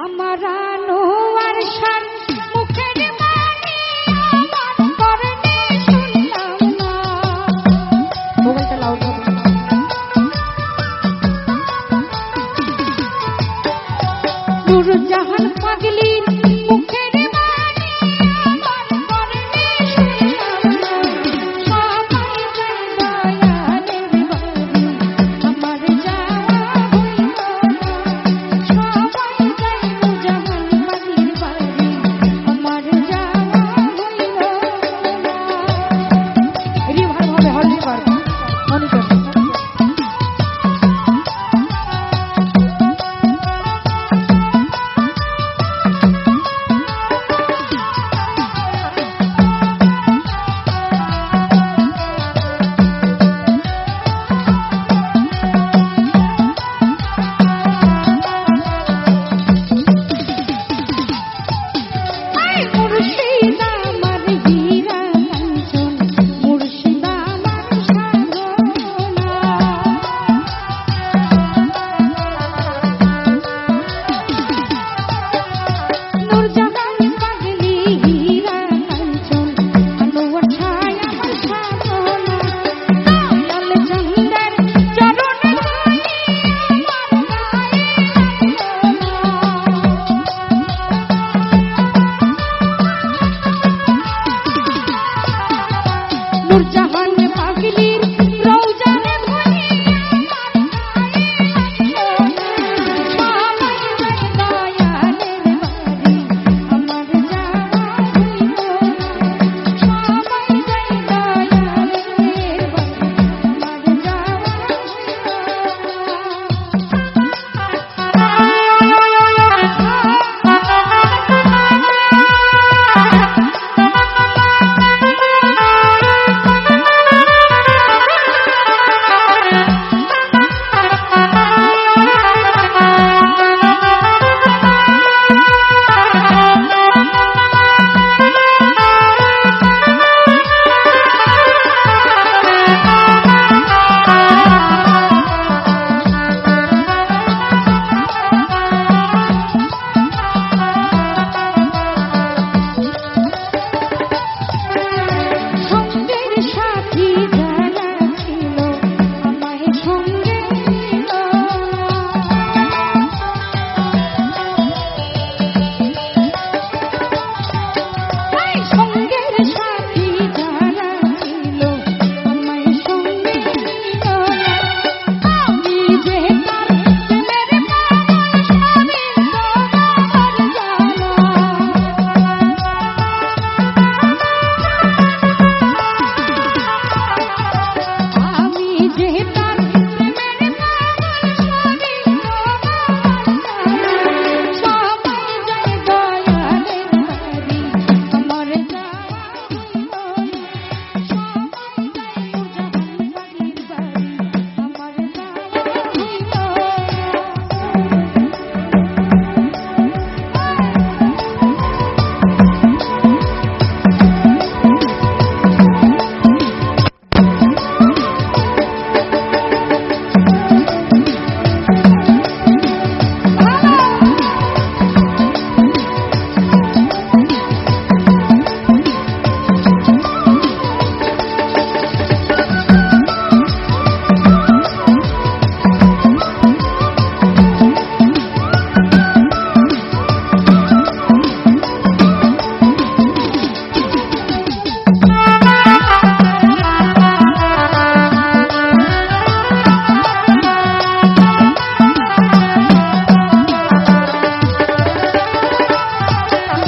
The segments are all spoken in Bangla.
আমার আনোয়ার শাহ মুখের বাণী আমার করতে শুনলাম না। মোবাইলটা লাউড হবে। নূরজাহান পাগলির মুখের বাণী আমার করতে শুনলাম না। সবাই যায় দয়ালের বাড়ি আমার যাওয়া হইল না। সবাই যায় নূরজাহান পাগলির বাড়ি আমার যাওয়া হইল না। রিভার হবে হল রিভার মনিটর মুর্শিদা আমার হীরা কাঞ্চন মুর্শিদা আমার সাধনা। নূরজাহান পাগলি হীরা কাঞ্চন আনোয়ার শাহ আমার সাধনা। দয়াল চন্দ্রের চরণে ধরি আমার গায়ে নূরজাহান পাগলির রওজানে ধরি আমার গায়ে সবাই যায় দয়ালের বাড়ি আমার যাওয়া হইল না। সবাই যায় দয়ালের বাড়ি আমার যাওয়া সঙ্গের সাথী যারা ছিল আমায় সঙ্গে নিল না। সঙ্গের সাথী যারা ছিল আমায় সঙ্গে নিল না। আমি যে তার প্রেমের পাগল সবই তোমার জানা। আমি যে তার প্রেমের পাগল সবই তোমার জানা। সবাই যায় দয়ালের বাড়ি আমার যাওয়া হইল না। সবাই যায় নূরজাহান পাগলির বাড়ি আমার যাওয়া হইল না।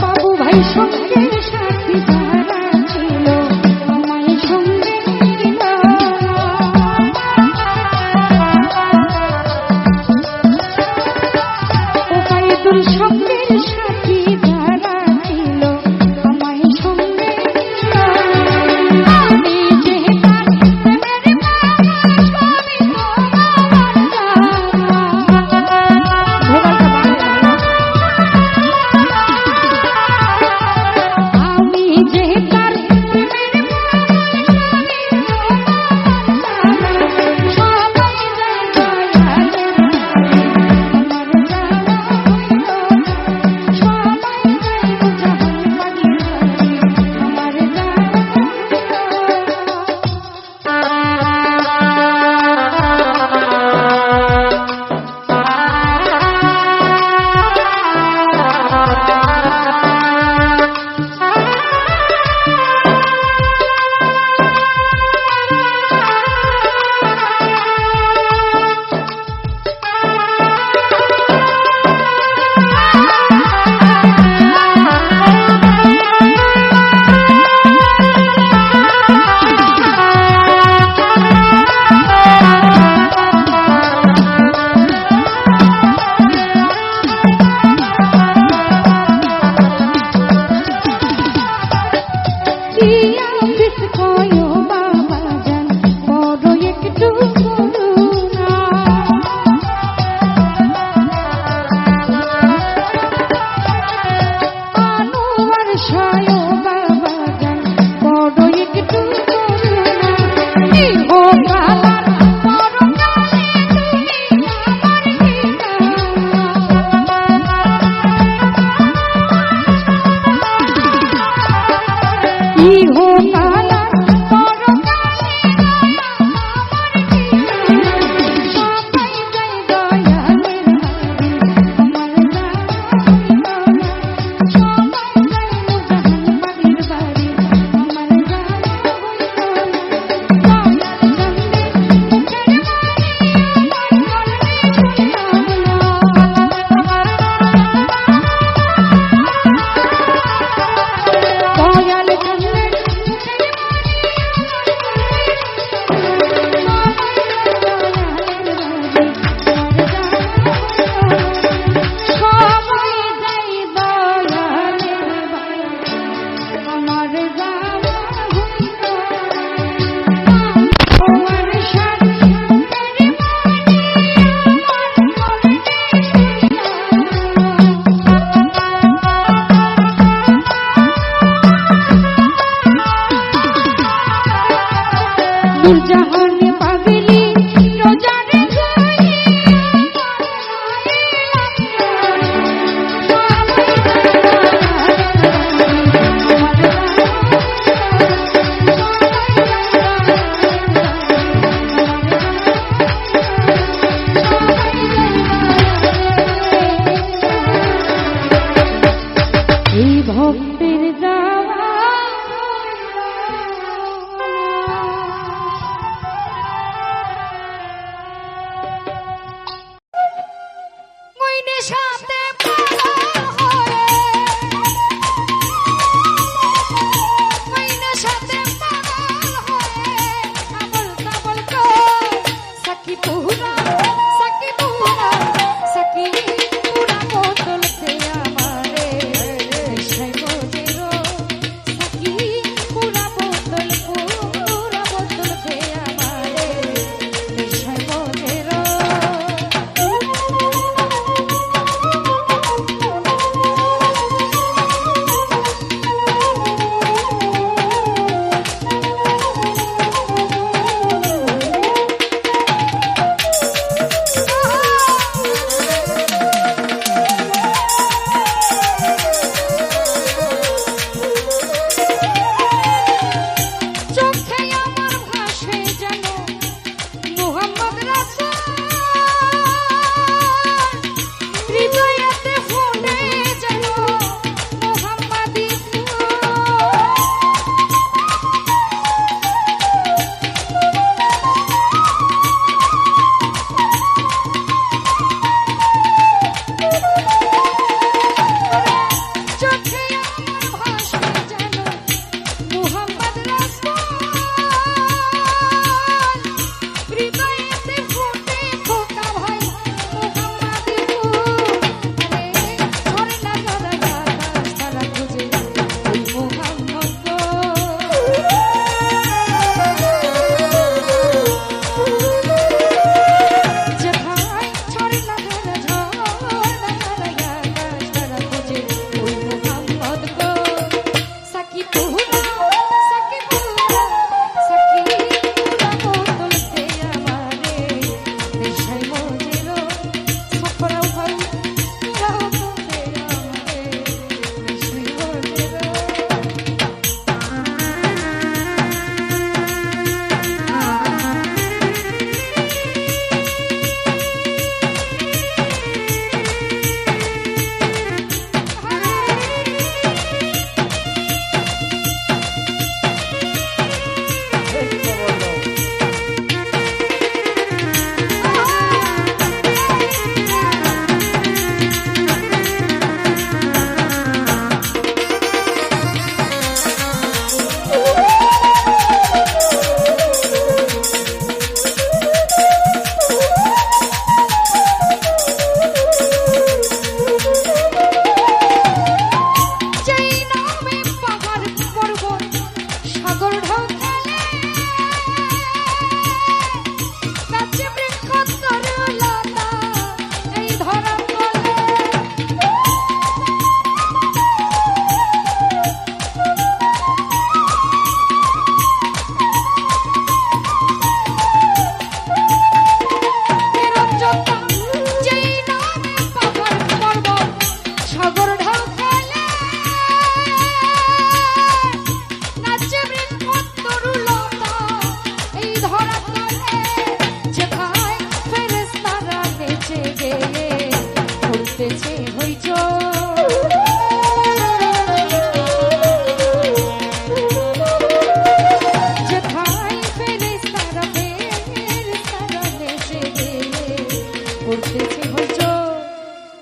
বাবু ভাই সঙ্গের সাথী যারা ছিল আমায় সঙ্গে নিল না। ওবায়দুল সঙ্গের সাথী যারা ছিল আমায় সঙ্গে নিল না। আমি যে তার প্রেমের পাগল সবই তোমার জানা। মোবাইলটা বাংলা আমি যে তার প্রেমের পাগল সবই তোমার জানা। সবাই যায় দয়ালের বাড়ি আমার যাওয়া হইল না। ভক্তির যাওয়া ওই নেশাতে পাগল হয়ে ওই নেশাতে পাগল হয়ে আবল তাবল কর সাকি পুরা সাকি পুরা সাকি পুরা বোতল দে আমারে নেশায় বোঝেরো সাকি পুরা বোতল দে আমারে নেশায় বোঝেরো চোখে আমার ভাসে যেন মুহাম্মদ রাসূল হৃদয়েতে ফোটে যেন মুহাম্মাদি ফুল চোখে আমার ভাসে যেন মুহাম্মদ রাসূল হৃদয়েতে ফোটে খোকা ভাই মুহাম্মাদি ফুল আরে ধরে না গলা বাতাস তারা খুঁজে ওই মুহাম্মদ গো যেথায় ছড়ে না ধারা ঝড় না ধারা আকাশ তারা খুঁজে ওই মুহাম্মদ গো সাকি পুরা সাকি পুরা বোতল দে আমারে নেশায় বোঝেরো সফরাও ভাই পুরা বোতল দে আমারে নেশায় বোঝেরো যেই নামে পাহাড় পর্বত সাগর ঢেউ খেলে গাছে বৃক্ষ তরুলতা এই ধরা তলে নিরঞ্জনতা যেই নামে পাহাড় পর্বত সাগর ঢেউ খেলে নাচে বৃক্ষ তরুলতা এই ধরা তলে যেথায় ফেরেশতারা নেচে গেলে উঠতেছে হইচই যেথায় ফেরেশতারা নেচে গেলে উঠতেছে হইচই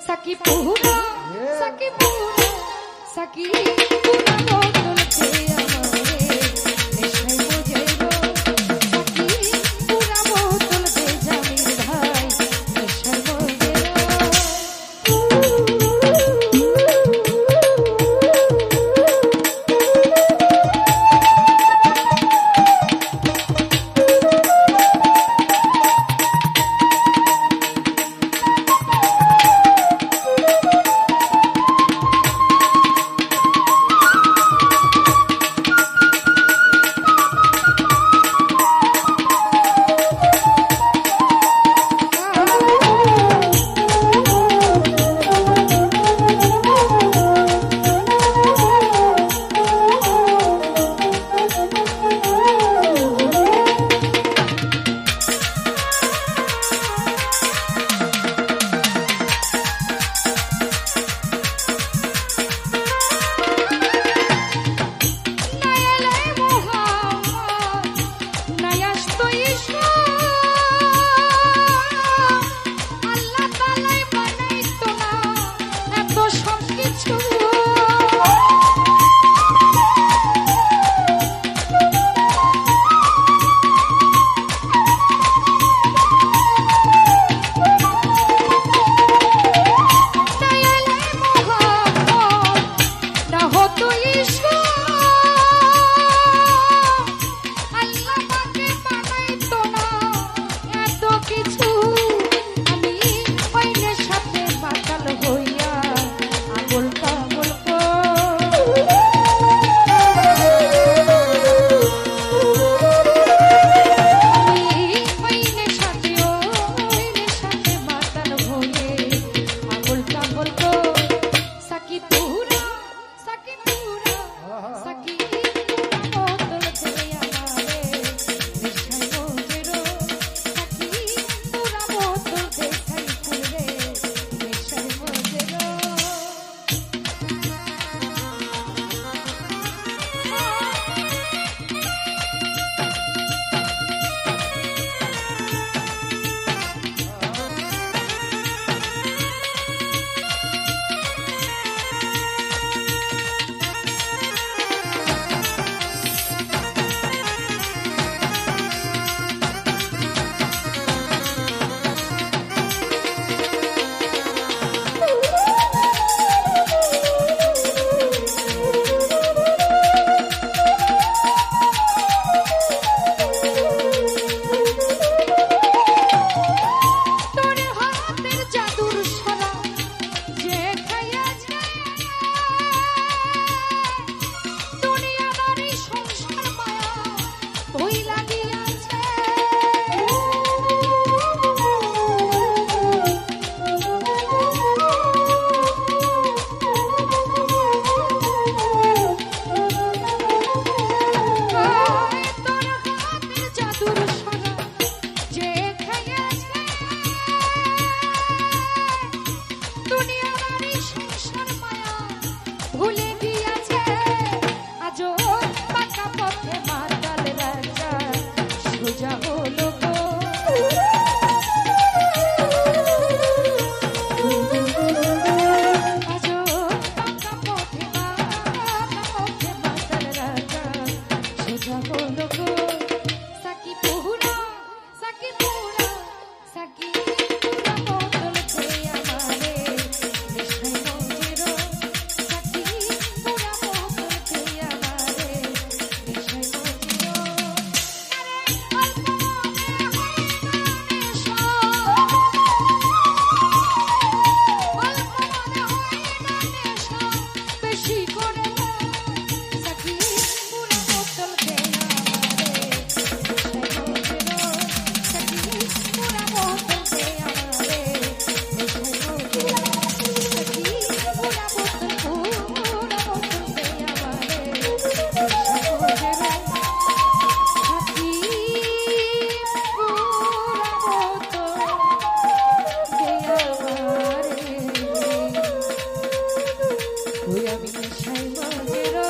সাকি পুরা সাকি পুরা সাকি পুরা বোতল দে আমারে নেশায় বোঝেরো সাকি পুরা বোতল দে জামিল ভাই নেশায় বোঝেরো ভুলে গিয়েছে আজও পাকা পথে মাতাল রাজা সোজা হলো গো। আজও পাকা পথে মাতাল রাজা সোজা হলো গো। সাকি পুরা সাকি পুরা সাকি পুরা বোতল খেয়ে আমারে নেশায় মজিরো। সাকি পুরা বোতল খেয়ে আমারে নেশায় মজিরো। আরে অল্প মনে হয় না নেশা, অল্প মনে হয় না নেশা, বেশি করে না। সাকি পুরা বোতল খেয়ে আমারে নেশায় মজিরো। সাকি পুরা বোতল খেয়ে আমারে নেশায় মজিরো। সাকি পুরা বোতল খেয়ে আমারে নেশায় মজিরো। সাকি পুরা বোতল খেয়ে আমারে ওই আমি নেশায় মজিরো।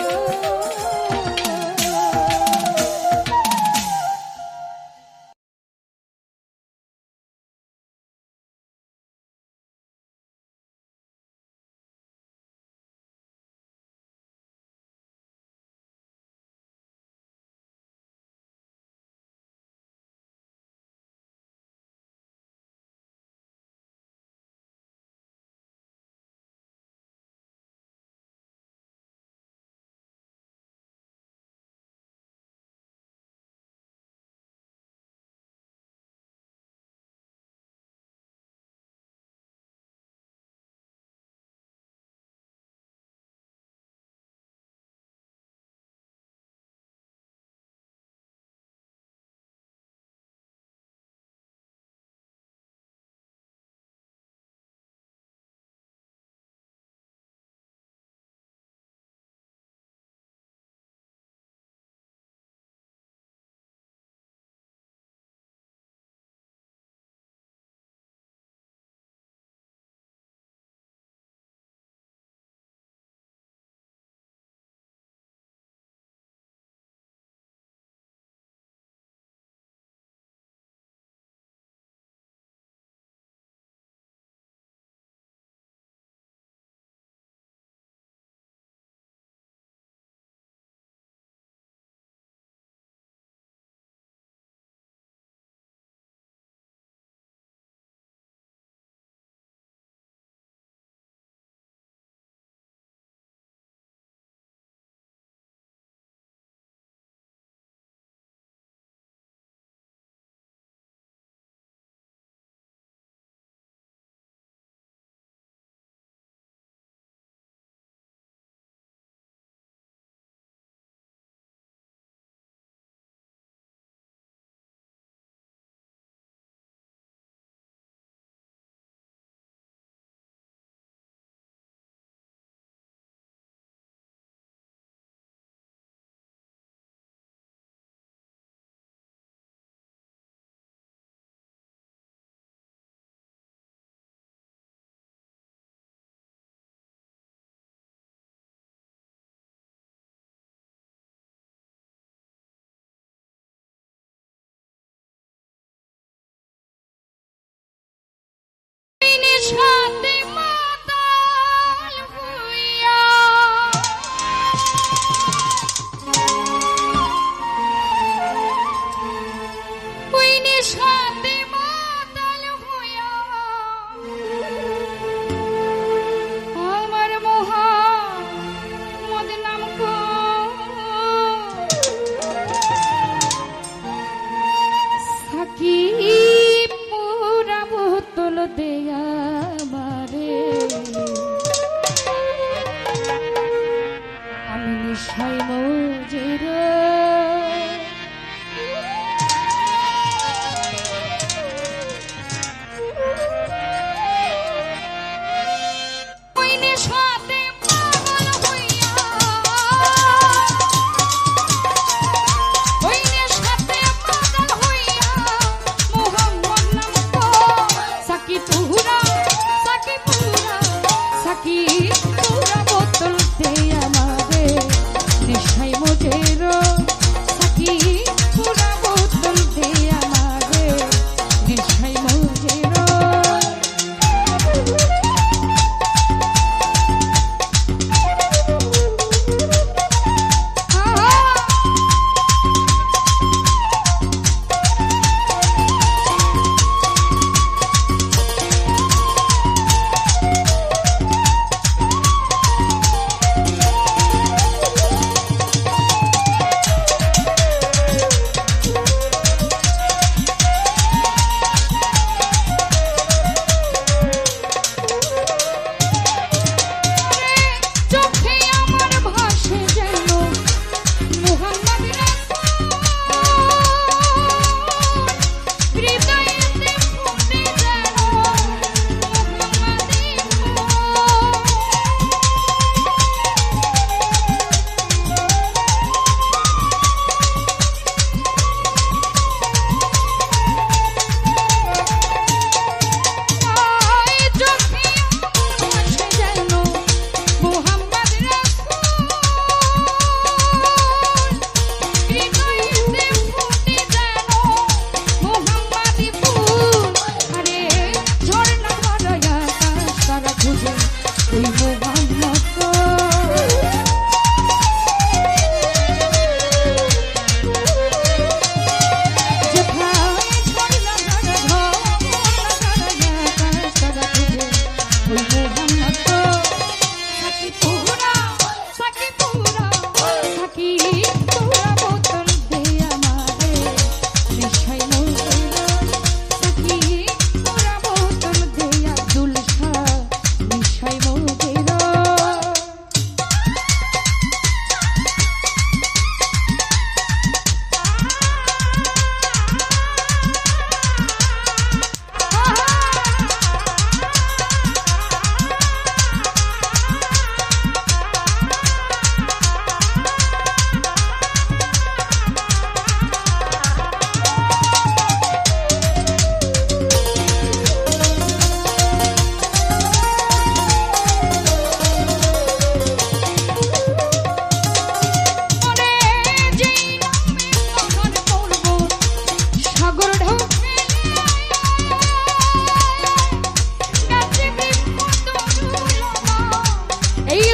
সাথে মাতাল হইয়া ওই নেশাতে মাতাল হইয়া আমার মোহাম্মদ নাম সাকি পুরা বোতল দেয়া মারে আমি নেশায় মজিরো। ওই নেশাতে পাগল হইয়া ওই নেশাতে পাগল হইয়া মোহাম্মদ নাম সাকি পুরা সাকি পুরা সাকি পুরা বোতল দে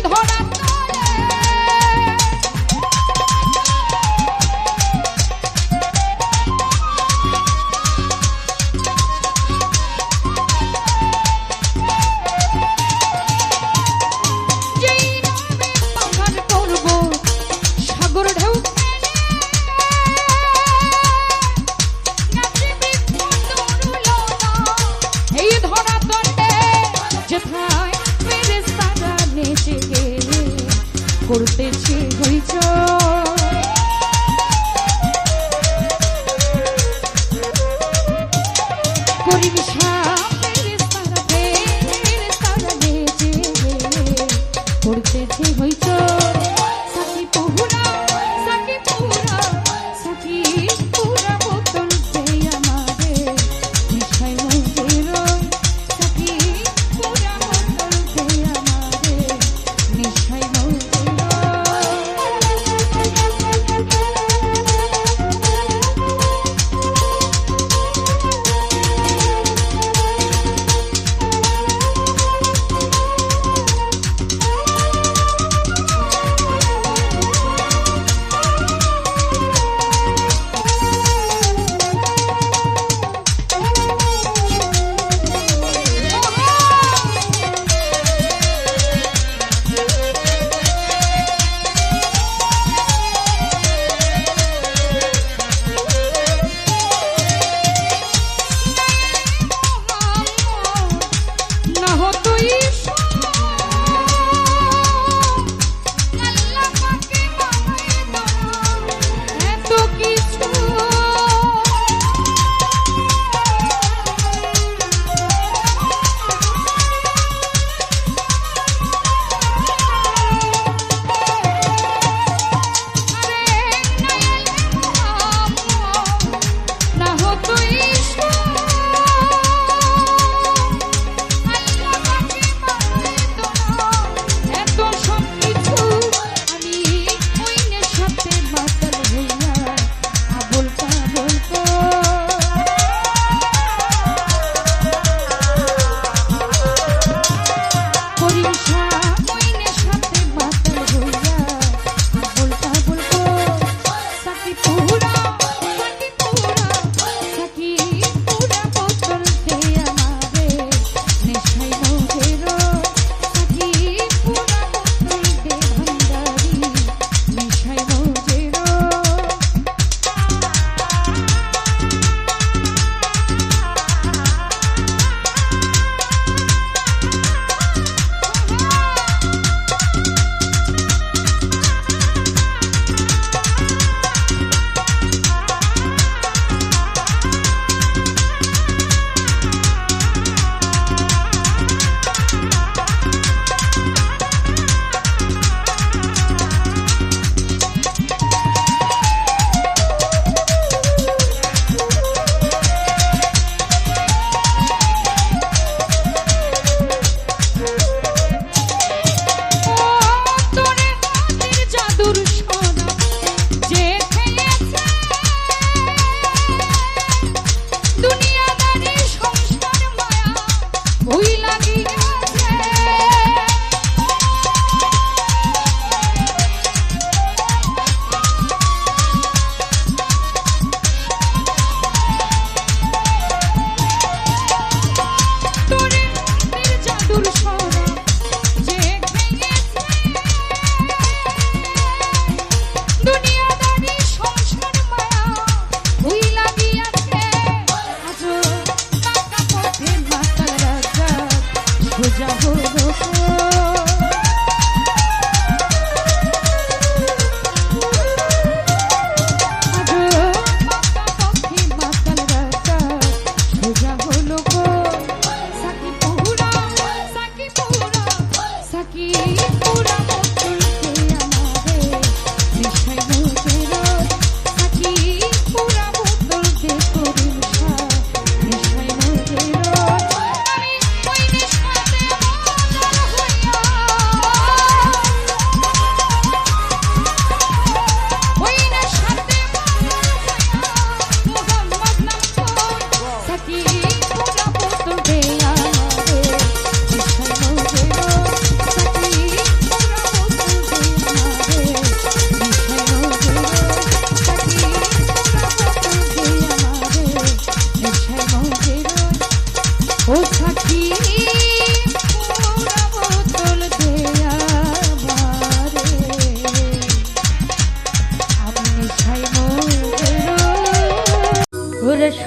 ধরা করতেছে হইছ করতেছে হইছ সাকি পুরা সাকি পুরা সাকি পুরা বোতল দেই আমারে মিশাই মন্দির সাকি পুরা বোতল দেই আমারে মিশাই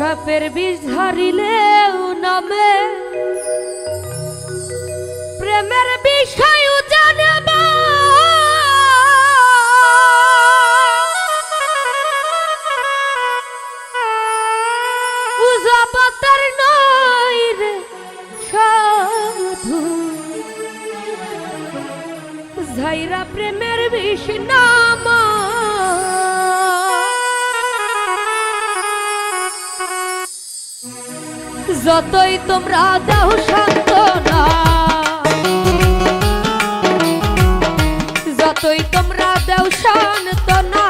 সাপের বিষ ধরিলেও নামে প্রেমের বিষয় জানব উজাবতার নয় রে সাধু ঝাইরা প্রেমের বিষ নামা যতই তোমরা দাও সান্ত্বনা যতই তোমরা দাও সান্ত্বনা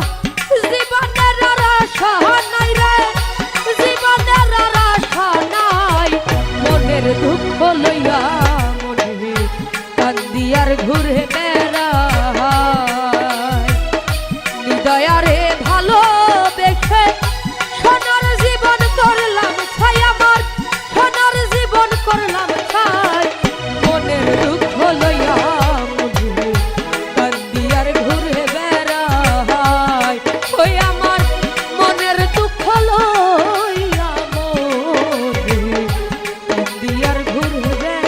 জীবনের আর আশা নাই রে জীবনের আর আশা নাই মনের দুঃখ লইয়া মনে কান্দি আর ঘুরে বেড়ায় হৃদয়ারে ভালোবেসে সোনার জীবন করলাম ছাই আমার সোনার জীবন করলাম ছাই মনের দুঃখ লইয়া মনে কান্দি আর ঘুরে বেড়ায় ওই আমার মনের দুঃখ লইয়া মনে কান্দি আর ঘুরে বেড়ায়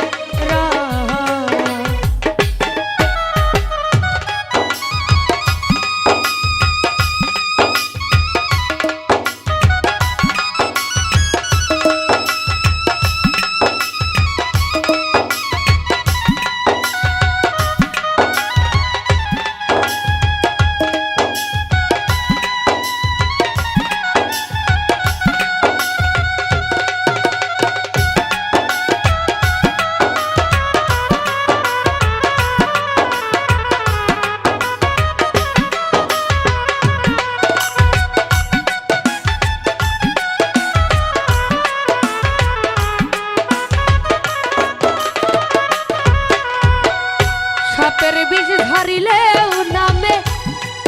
সাপের বিষ ধরিলেও নামে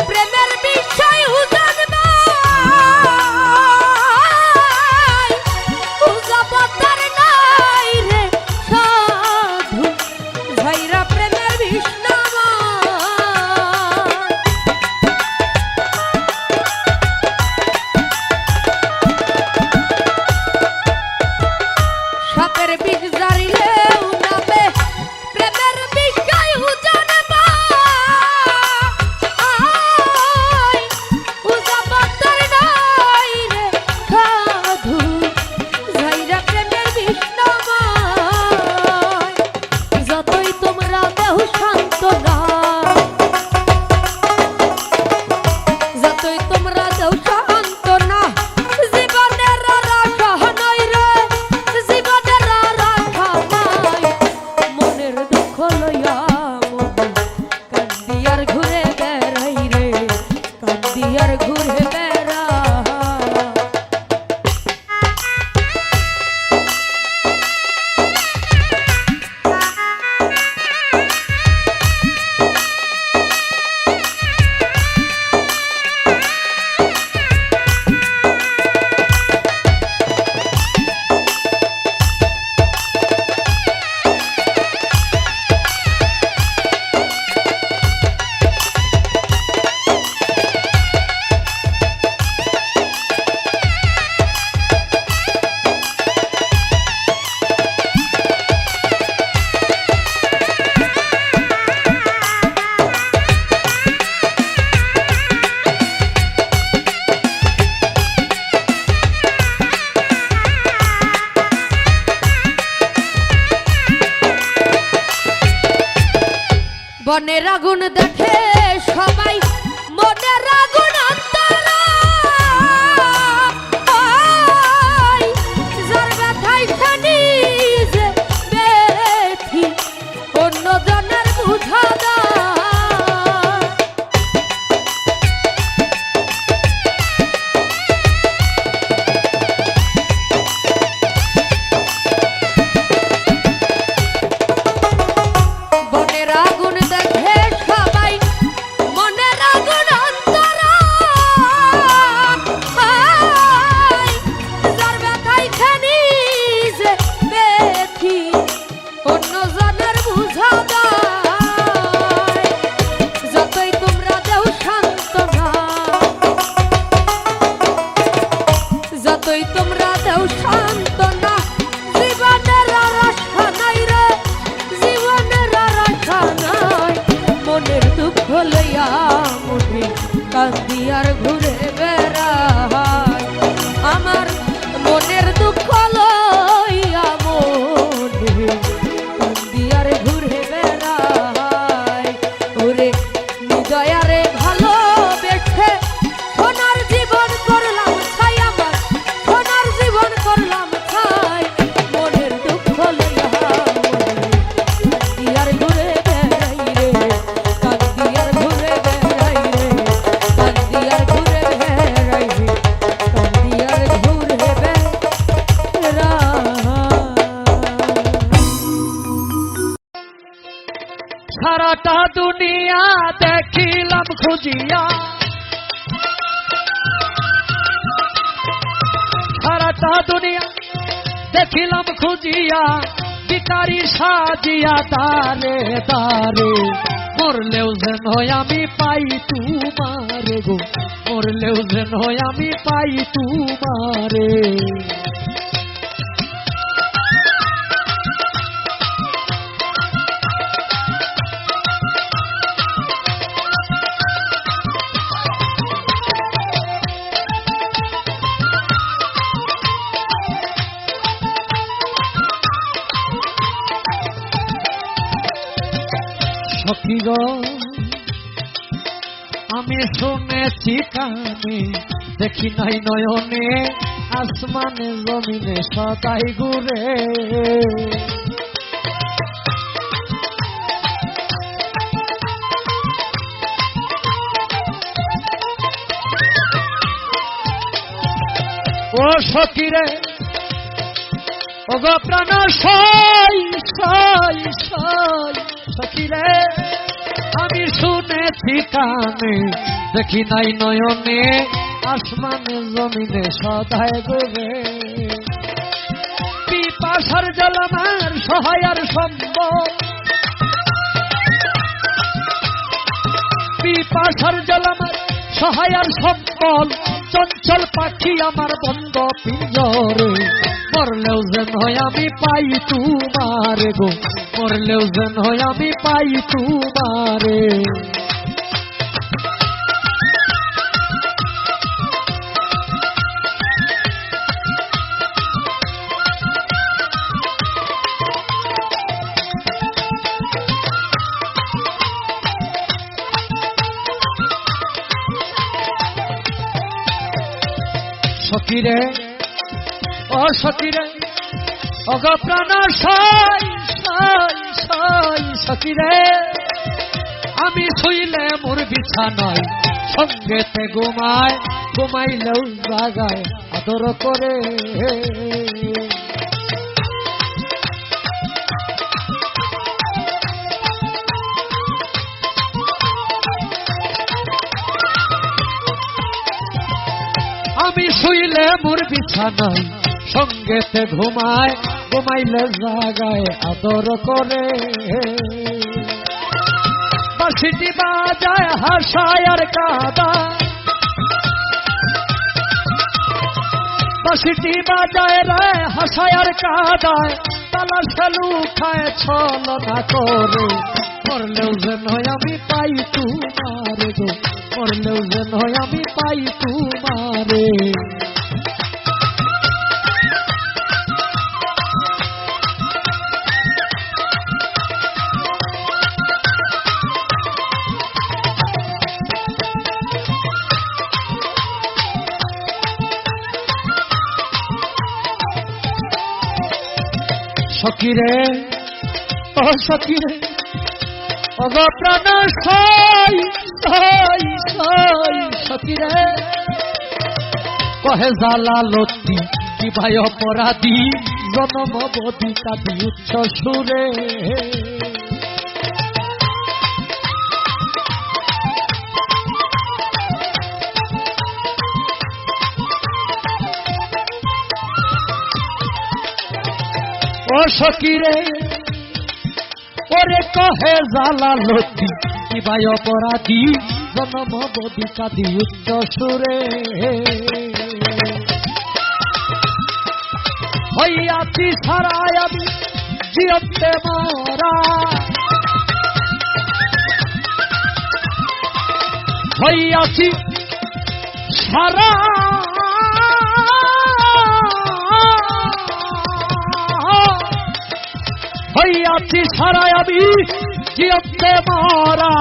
প্রেমের বিষয় জানবা উজাবতার নাই রে সাধু ঝাইরা প্রেমের বিষ নামা সাপের বিষ ধরিলেও নামে প্রেমের বিষয় জানবা উজাবতার নাই রে সাধু ঝাইরা প্রেমের বিষ নামা যতই তোমরা দেহ সান্ত্বনা যতই তোমরা দেহ সান্ত্বনা জীবনের আর আশা নাই রে জীবনের আর আশা নাই মনের দুঃখ লইয়া মনে কান্দি আর ঘুরে বেড়াই রে কান্দি আর ঘুরে বেড়াই বনের আগুন দেখে সবাই মনের আগুন অন্তরায় যার ব্যথায় সে নিজে ব্যথি অন্য জনের বুঝা দেয় বনের আগুন দেখে সবাই মনের আগুন অন্তরায় লইয়া মুঠে কান্দি আর ঘুরে বেড়াই আমার মনের দুঃখ লইয়া মনে কান্দি আর ঘুরে বেড়াই ওরে হৃদয়ারে ভালোবেসে সোনার জীবন করলাম ছাই আমার সোনার জীবন করলাম ছাই মনের দুঃখ লইয়া কান্দি আর ঘুরে বেড়াই রে কান্দি আর ঘুরে বেড়াই রে কান্দি আর ঘুরে বেড়াই রে কান্দি আর ঘুরে বেড়াই সারাটা দুনিয়া দেখিলাম খুঁজিয়া সারাটা দুনিয়া দেখিলাম খুঁজিয়া ভিখারি সাজিয়া তারে তারে মরলেও যেন আমি পাই তোমারে গো মরলেও যেন আমি পাই তোমারে সখী গো আমি শুনেছি কানে দেখি নাই নয়নে আসমানে জমিনে সদাই ঘুরে ও সখী রে ও গো প্রাণ সাই সাই সাই সখী রে আমি শুনেছি কানে দেখি নাই নয়নে আসমানে জমিনে সদায় ঘুরে পিপাসার জলমার সহায়ার সম্ভব পিপাসার জলমার সহায়ার সম্বল চঞ্চল পাখি আমার বন্ধ পিঞ্জরে মরলেও যেন আমি পাই তোমারে গো মরলেও যেন আমি পাই তোমারে সখী রে ও সখী রে অগ প্রাণ সাই সাই সাই সখী রে আমি শুইলে মোর বিছানায় সঙ্গেতে ঘুমায় ঘুমাইলেও জাগায় আদর করে আমি শুইলে মোর বিছানায় সঙ্গেতে ঘুমায় ঘুমাইলে জাগায় আদর করে বাঁশিটি বাজায় হাসায় আর কাঁদায় বাঁশিটি বাজায় রে হাসায় আর কাঁদায় তালা শালু খায় ছলনা করে মরলেও যেন আমি পাই তোমারে গো মরলেও যেন আমি পাই তোমারে সখী রে ও সখী রে অগ প্রাণ সাই সাই সাই সখী রে কহে জালালতি কি ভাই অপরাধী জনম বধি কাঁদি উচ্চ সুরে ও সখী রে ওরে কহে জালালতি কি ভাই অপরাধী জনম বধি কাঁদি উচ্চ সুরে হইয়াছি সারায় আমি জিয়তে মারা হইয়াছি সারা হইয়াছি সারা আমি জিয়তে মারা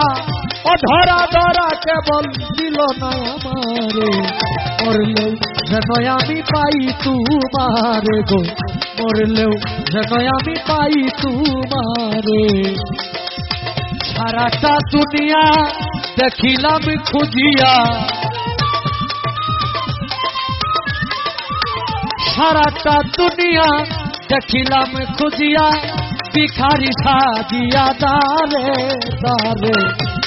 অধরা ধরা কেবল দিল না আমারে মরলেও যেন আমি পাই তোমারে গো মরলেও যেন আমি পাই তোমারে সারাটা দুনিয়া দেখিলাম খুঁজিয়া সারাটা দুনিয়া দেখিলাম খুঁজিয়া ভিখারি সাজিয়া দারে দারে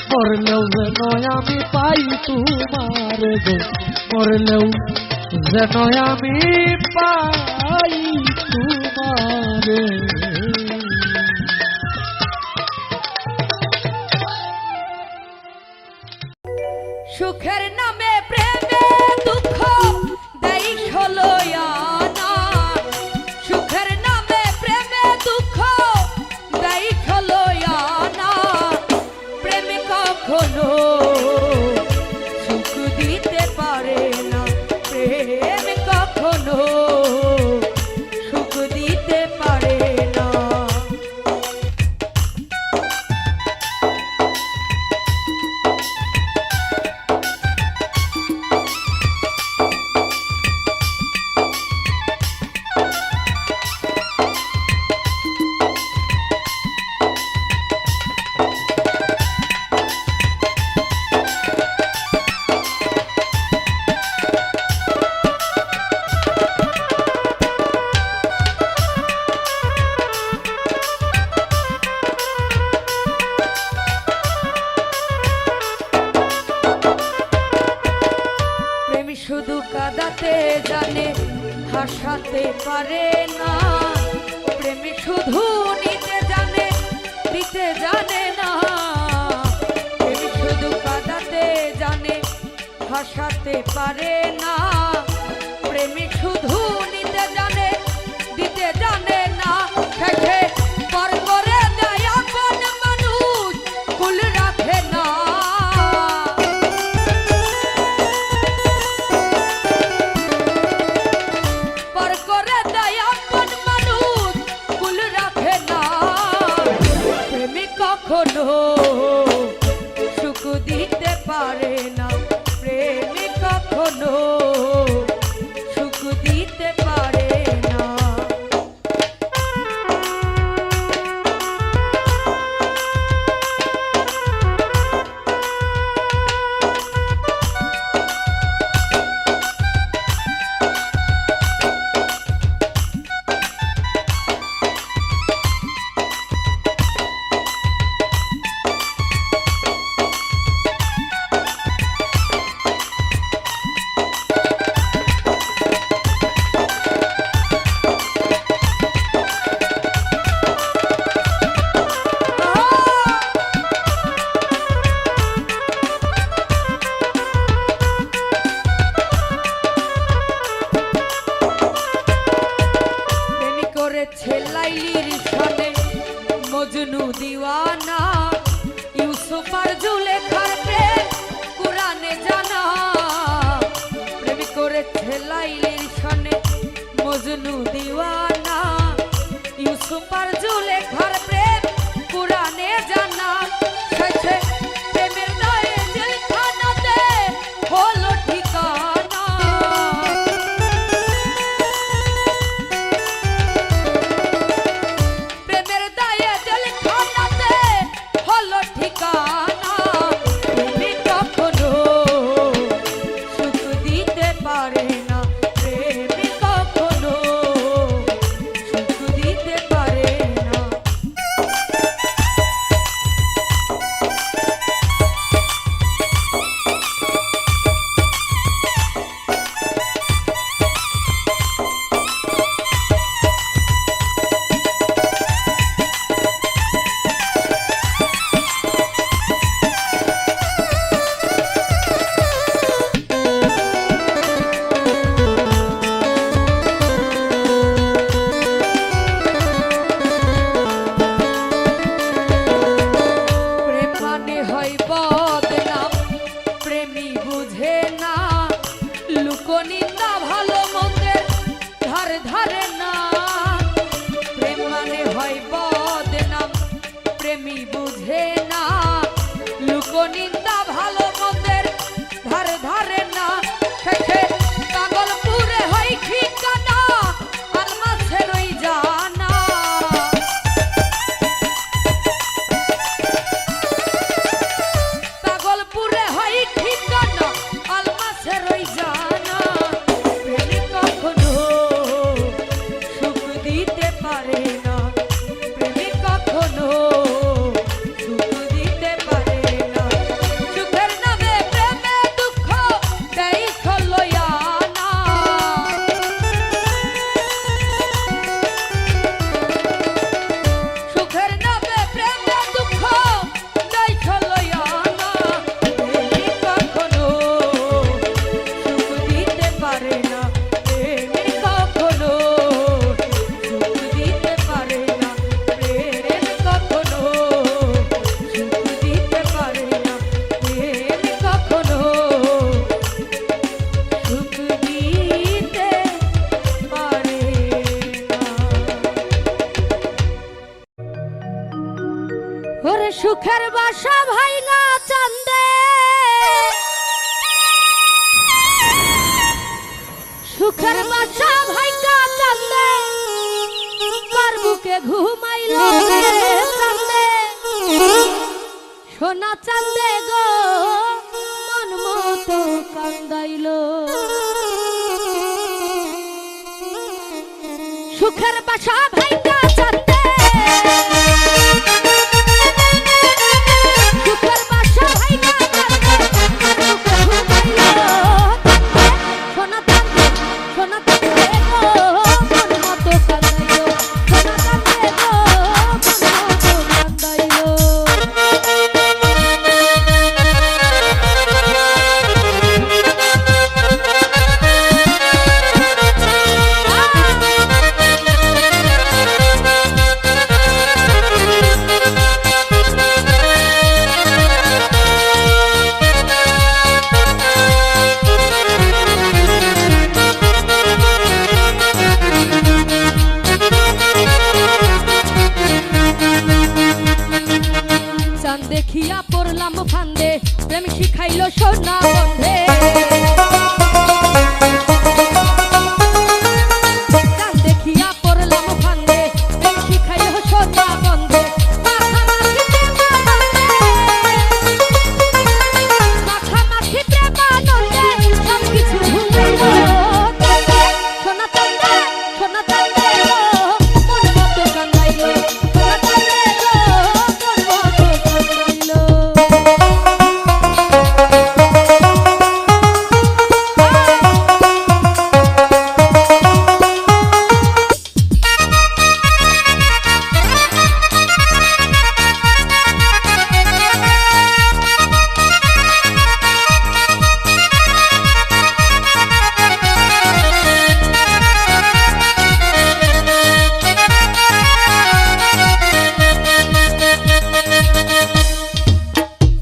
মরলেও যেন আমি পাই তোমারে গো মরলেও যেন আমি পাই তোমারে সুখের নামে প্রেমে দুঃখ দেই খলয়ানা সুখের নামে প্রেমে দুঃখ দেই খলয়ানা প্রেম কখনো সুখ দিতে পারে না প্রেম কখনো সুখ দিতে পারে না শুধু কাঁদাতে জানে হাসাতে পারে না প্রেমে শুধু নিতে জানে দিতে জানে না প্রেমে শুধু কাঁদাতে জানে হাসাতে পারে না প্রেমে শুধু নিতে জানে দিতে জানে না শেষে পর করে দেয় আপন মানুষ কুল রাখে না কখনো সুখ দিতে পারে না প্রেম কখনো সুখ দিতে পারে না লাইলির সনে মজনু দিওয়ানা ইউসুফ আর জুলেখার প্রেম কুরআনে জানা প্রেম করেছে লাইলির সনে মজনু দিওয়ানা ইউসুফ আর জুলেখার প্রেম কুরআনে জানা শেষে প্রেমের দায়ে জেলখানাতে হলো ঠিকানা বুঝে না লোকনিন্দা ভালো মন্দের ধার ধারে না প্রেম মানে হয় বদনাম প্রেমী বুঝে না লোকনিন্দা ভালো মন্দের ধার ধারে না শেষে পাগলপুরে হয় ঠিকানা আর মাঝে রই জানা পাগলপুরে হয় ঠিকানা আর মাঝে রই জানা প্রেমী কখনো সুখ দিতে পারে না প্রেমী কখনো সুখ দিতে পারে না সুখের নামে প্রেমে দুঃখ দেই লয়ানা সুখের নামে প্রেমে দুঃখ দেই লয়ানা প্রেমী কখনো সুখ দিতে পারে না প্রেমী কখনো সুখ দিতে পারে না প্রেম কখনো সুখ দিতে পারে না প্রেম কখনো সুখ দিতে পারে না ওরে সুখের বাসা ভাইঙা চান্দে সুখের বাসা ভাইঙা চান্দে কার বুকে ঘুমাইল রে চান্দে সোনা চান্দে গো মন মতো কান্দাইল সুখের বাসা ভাইঙা চান্দে সুখের বাসা ভাইঙা চান্দে কার বুকে ঘুমাইল সোনা চান্দে গো মন মতো কান্দাইল সোনা চান্দে গো মন মতো কান্দাইল চাঁদ দেখিয়া পড়লাম ফান্দে প্রেম শিখাইল সোনা বন্ধে চাঁদ দেখিয়া পড়লাম ফান্দে প্রেম শিখাইল সোনা বন্ধে মাখামাখি প্রেমানন্দে সবকিছু ভুলাইল সোনা চান্দে গো মন মতো কান্দাইল সোনা চান্দে গো মন মতো কান্দাইল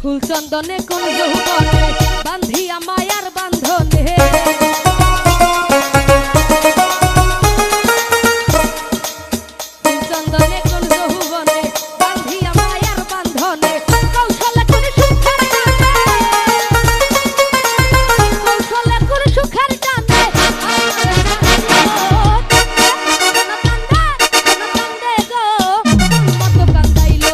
ফুল চন্দনে কোন যৌবনে বান্ধিয়া মায়ার বান্ধনে ফুল চন্দনে কোন যৌবনে বান্ধিয়া মায়ার বান্ধনে কৌশলে কোন সুখের টানে কৌশলে কোন সুখের টানে গো মতো কান্দাইল সোনা চান্দে গো মতো কান্দাইল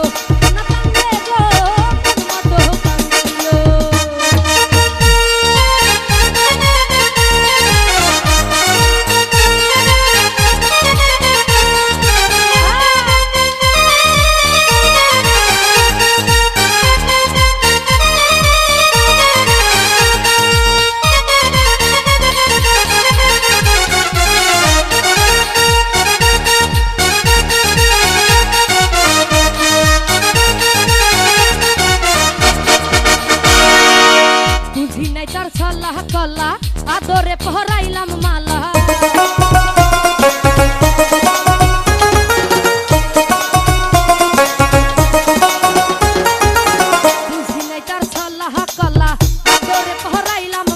কলা আদরে পহরাইলাম মালা বুঝি নাই তার ছলা কলা আদরে পহরাইলাম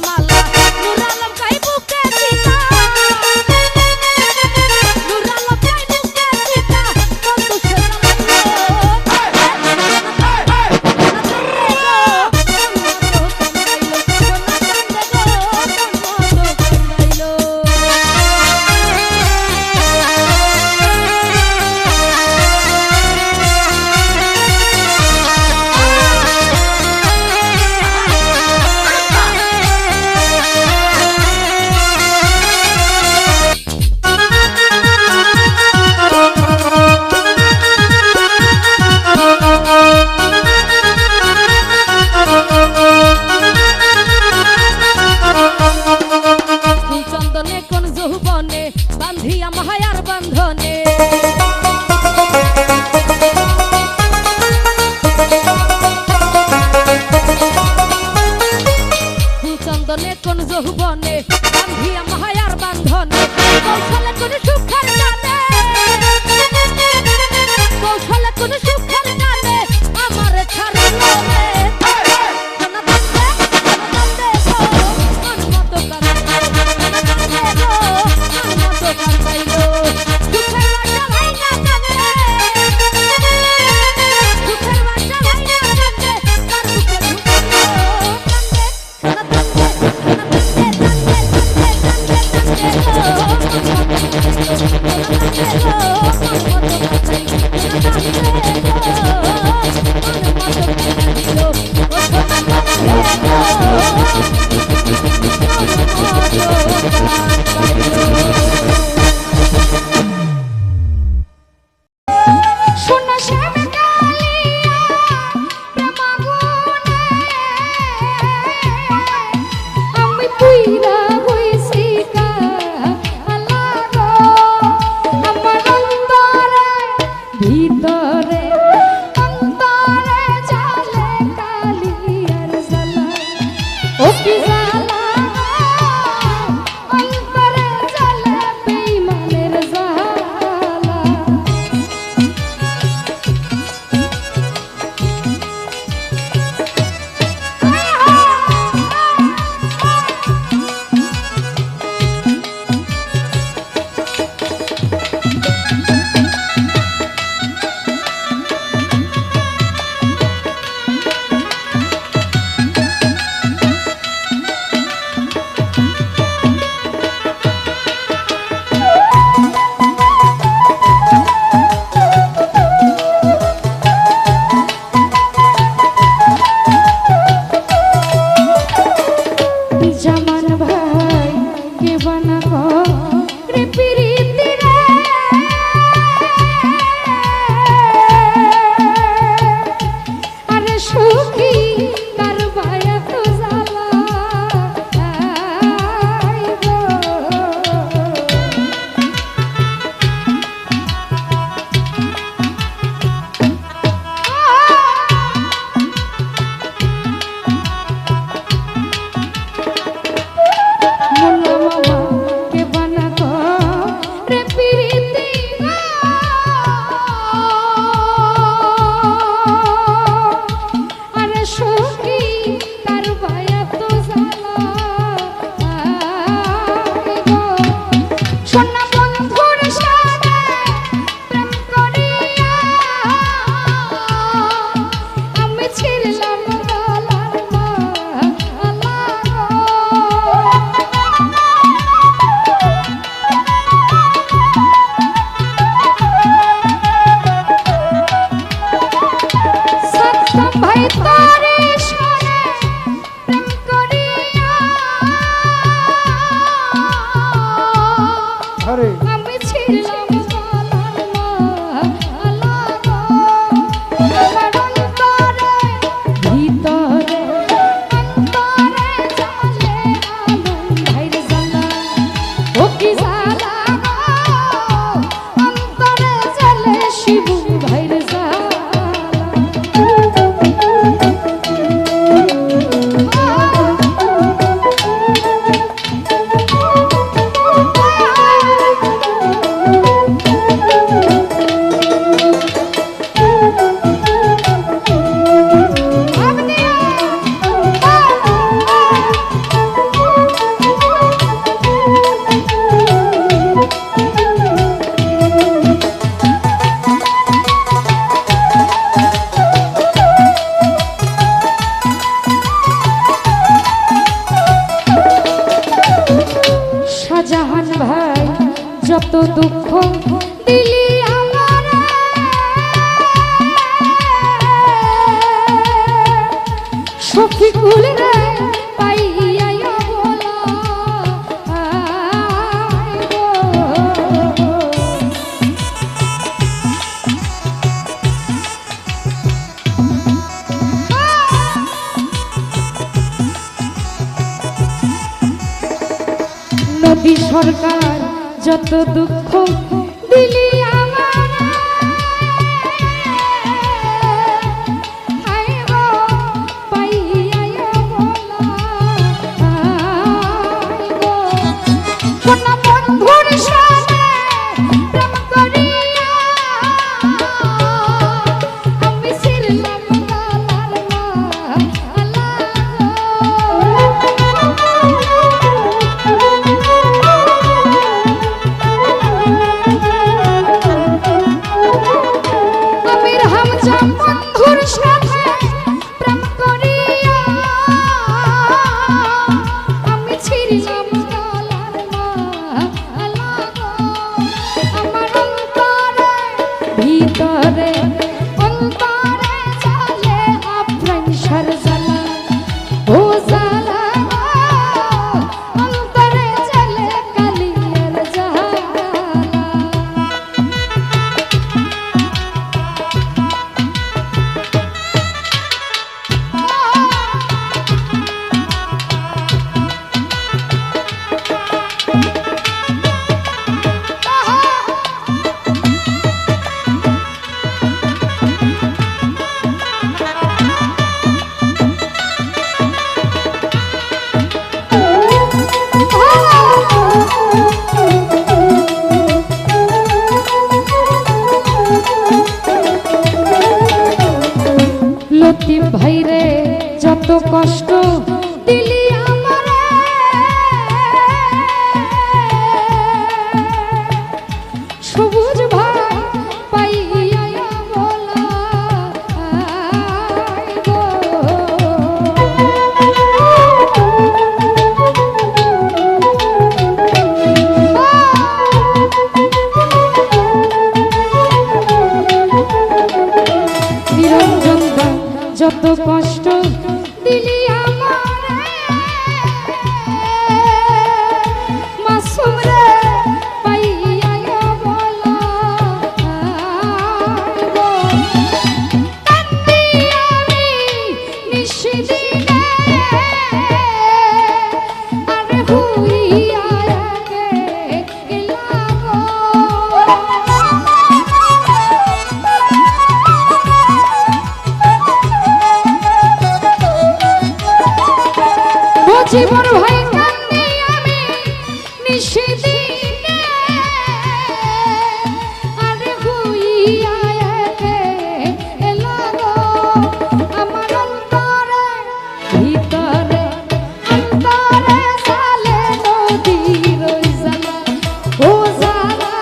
যৌবনে বান্ধিয়া মায়ার বান্ধনে কৌশলে কোন সুখের টানে কৌশলে কোন সুখের টানে আমার ছাড়িল রে যত দুঃখ দিলি আমার শফিকুল রে পাইয়া বলা নদী সরকার যত দুঃখ দিলি আমার আইব পাইয়া বলা দিলি আমারে সবুজ ভাই পাইয়া বলা গো নিরঞ্জন দা যত কষ্ট দিলি আমারে মাসুম রে পাইয়া বলা গো কান্দি আমি নিশিদিনে আরে হুইয়া গে এলা গো জীবন ভাই কান্দি আমি নিশিদিনে আরে হুইয়া গে এলা গো আমার অন্তরে ভিতরে অন্তরে সালে নদীর জ্বালা ও জ্বালা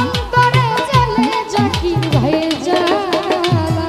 অন্তরে জ্বলে জাকির ভাই জ্বালা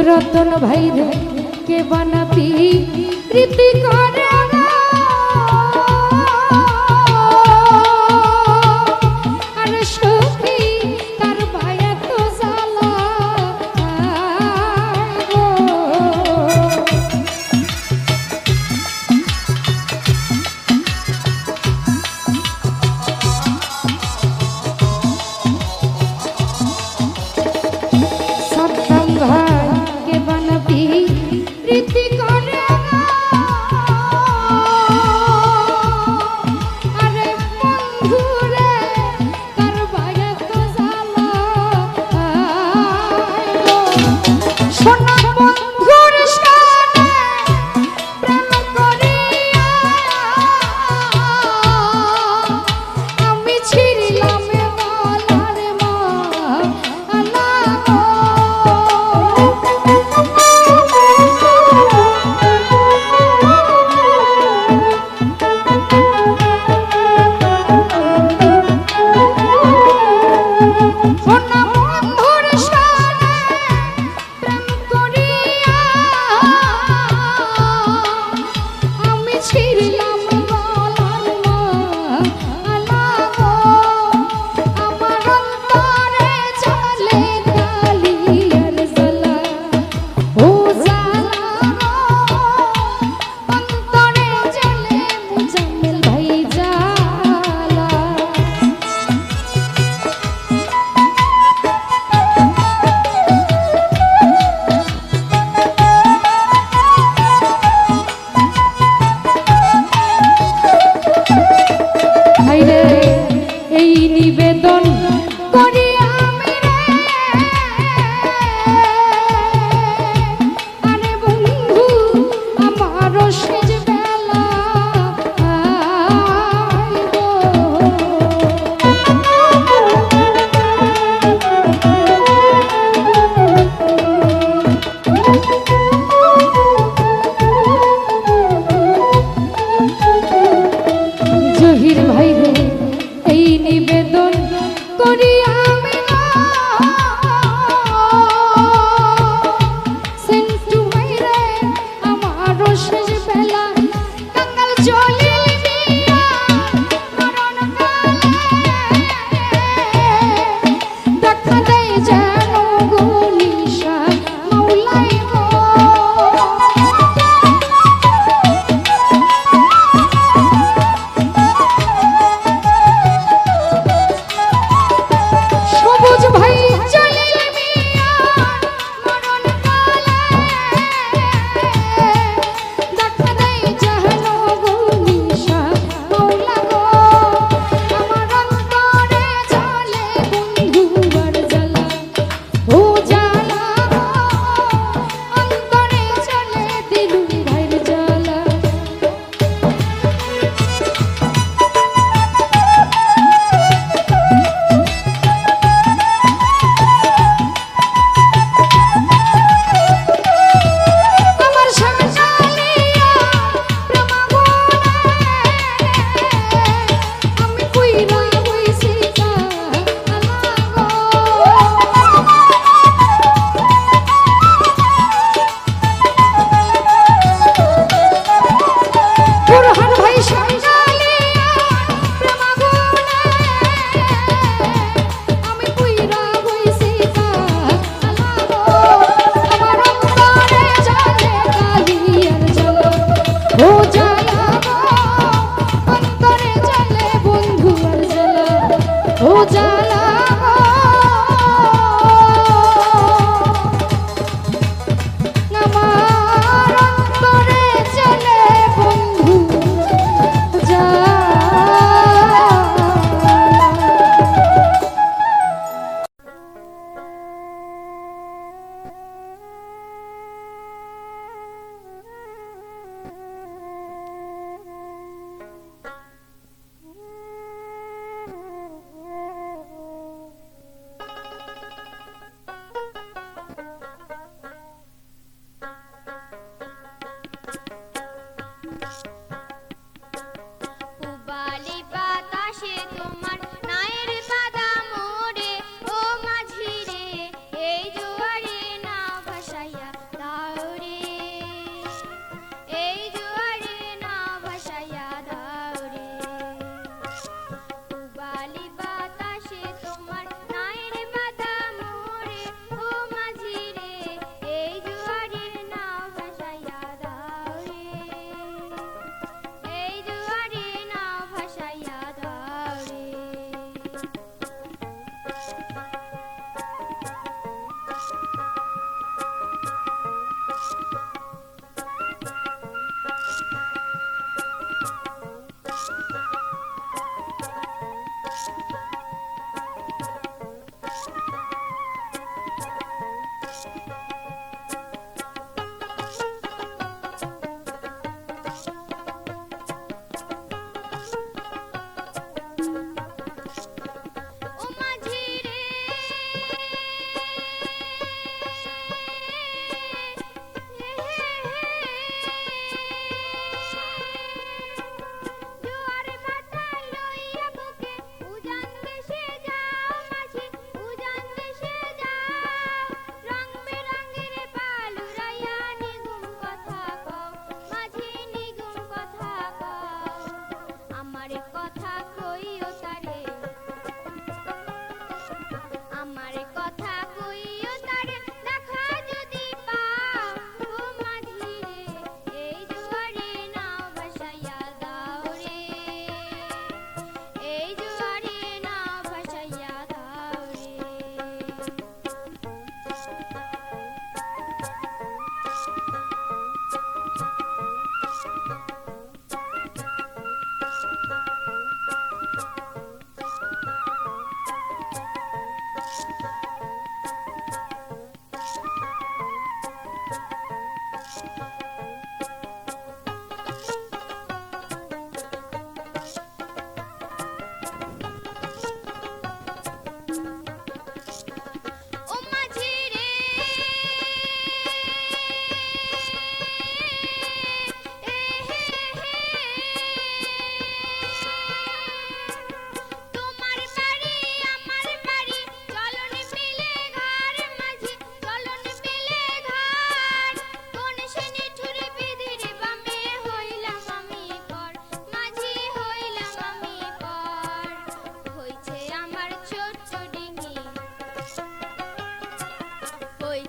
রতন ভাই রে কে বানাবি রীতি করে না আর সখী কার ভাই এত জ্বালা গো সত্যম ভাই কে বানাবি রীতি করে না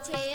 করেছেন